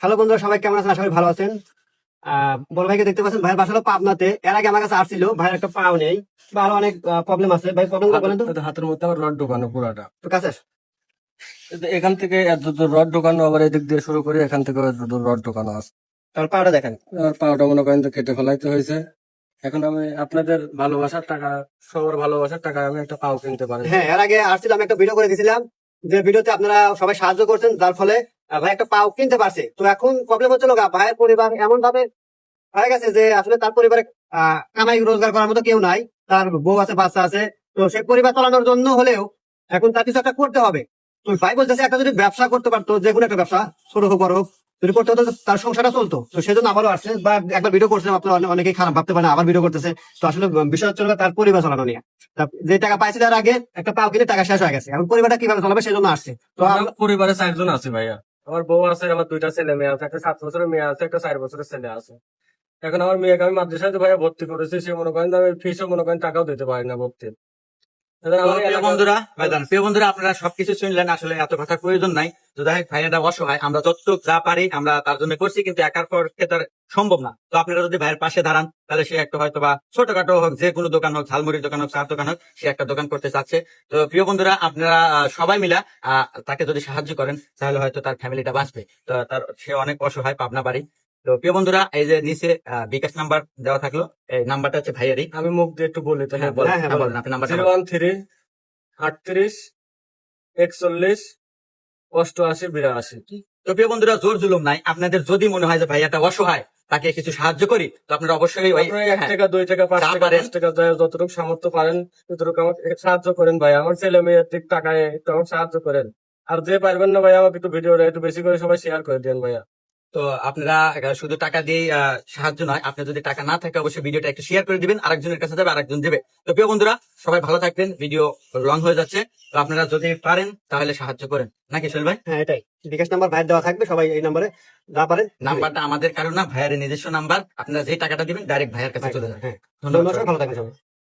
Hello বন্ধুরা, সবাই কেমন আছেন? আশা করি ভালো আছেন। বড় ভাইকে দেখতে পাচ্ছেন, ভাইয়ের বাসা হলো পাবনাতে। এর আগে আমার কাছে আসছিল, ভাইয়ের একটা পাও নেই বা আরো অনেক প্রবলেম আছে। ভাই প্রবলেম বলেন তো। হাতের মধ্যে আবার রড ঢোকানো পুরাটা। তো কাছে আস। এখান থেকে এত দূর রড ঢোকানো, আবার এদিক দিয়ে শুরু করে এখান থেকে এত দূর রড ঢোকানো আছে। তার পাওটা দেখেন। আর পাওটা মনে করেন তো কেটে ফেলাইতে হয়েছে। এখন আমি আপনাদের ভালোবাসার টাকা, সবার ভালোবাসার টাকা আমি একটা পাও কিনতে পারি। হ্যাঁ, এর আগে আসছিল, আমি একটা ভিডিও করে দিয়েছিলাম, যে ভিডিওতে আপনারা সবাই সাহায্য করছেন, যার ফলে ভাই একটা পাও কিনতে পারছে। তো এখন প্রবলেম হচ্ছিল ভাইয়ের পরিবার এমন ভাবে হয়ে গেছে যে আসলে তার পরিবারে কামাই রোজগার করার মতো কেউ নাই। তার বউ আছে, বাচ্চা আছে। তো সে পরিবার চালানোর জন্য হলেও এখন তার কিছু একটা করতে হবে। তো ভাই বলতেছে, একটা যদি ব্যবসা করতে পারতো, যে কোনো একটা ব্যবসা, ছোট হোক বড় হোক, যদি করতে হতো, তার সংসারটা চলতো। তো সেজন্য আবারও আসছে, বা একবার ভিডিও করছিলাম, আপনার অনেকেই খারাপ ভাবতে পারে, আবার ভিডিও করতেছে। তো আসলে বিষয় হচ্ছে হলো তার পরিবার চালানো নিয়ে। যে টাকা পাইছিল তার আগে, একটা পাও কিনে টাকা শেষ হয়ে গেছে, এখন পরিবারটা কিভাবে চালাবে সেজন্য আসছে। তো আমার পরিবারে 4 জন আছে ভাইয়া। আমার বউ আছে, আমার 2টা ছেলে মেয়ে আছে, একটা 7 বছরের মেয়ে আছে, একটা 4 বছরের ছেলে আছে। এখন আমার মেয়েকে আমি মাদ্রাসায় ভাইয়া ভর্তি করেছি, সে মনে করেন আমি ফিসও মনে করেন টাকাও দিতে পারি না ভর্তির। এখন তো আমার প্রিয় এলাকার- বন্ধুরা, ভাইজান, প্রিয় বন্ধুরা, আপনারা সবকিছু শুনলেন। আসলে এত কথার প্রয়োজন নাই। তো যাই হোক, ভাইয়াটা অসহায়, আমরা যতটুকু যা পারি আমরা তার জন্য করছি, কিন্তু একার পক্ষে তার সম্ভব না। তো আপনারা যদি ভাইয়ের পাশে দাঁড়ান, তাহলে সে একটা হয়তো বা ছোটখাটো হোক, যে কোনো দোকান হোক, ঝালমুড়ির দোকান হোক, চার দোকান হোক, সে একটা দোকান করতে চাচ্ছে। তো প্রিয় বন্ধুরা, আপনারা সবাই মিলা তাকে যদি সাহায্য করেন, তাহলে হয়তো তার ফ্যামিলিটা বাঁচবে। তো সে অনেক অসহায়, পাবনা বাড়ি। তো প্রিয় বন্ধুরা, এই যে নিচে বিকাশ নাম্বার দেওয়া থাকলো, এই নাম্বারটা হচ্ছে ভাইয়ারই। আমি মুখ দিয়ে একটু বলি তো। হ্যাঁ, বলেন। হ্যাঁ, হ্যাঁ, বলেন। বলেন, আপনি নাম্বারটা বলেন। 013 38 41 88 তো প্রিয় বন্ধুরা, জোর জুলুম নাই। আপনাদের যদি মনে হয় যে ভাইয়াটা অসহায়, তাকে কিছু সাহায্য করি, তো আপনারা অবশ্যই আপনারা 1 টাকা 2 টাকা 5 যা টাকা পারেন। 10 টাকা যতটুকু সামর্থ্য পারেন ততটুকু আমাকে সাহায্য করেন ভাই। আমার ছেলে মেয়ের ঠিক টাকায় একটু আমাকে সাহায্য করেন। আর যে পারবেন না ভাই, আমাকে একটু ভিডিওটা একটু বেশি করে সবাই শেয়ার করে দেন ভাইয়া। তো আপনারা শুধু টাকা দিয়ে সাহায্য নয়, আপনার যদি টাকা না থাকে অবশ্যই ভিডিওটা একটু শেয়ার করে দিবেন, আরেকজনের কাছে যাবে, আরেকজন দেবে। তো প্রিয় বন্ধুরা, সবাই ভালো থাকবেন। ভিডিও লং হয়ে যাচ্ছে, তো আপনারা যদি পারেন তাহলে সাহায্য করেন, নাকি সোহেল ভাই? হ্যাঁ, এটাই বিকাশ নাম্বার ভাইয়ের দেওয়া থাকবে, সবাই এই নাম্বারে যা পারেন। নাম্বারটা আমাদের কারণ না, ভাইয়ের নিজস্ব নাম্বার। আপনারা যে টাকাটা দিবেন ডাইরেক্ট ভাইয়ের কাছে চলে যাবে। হ্যাঁ, ধন্যবাদ ধন্যবাদ, সবাইকে। ভালো থাকবেন সবাই।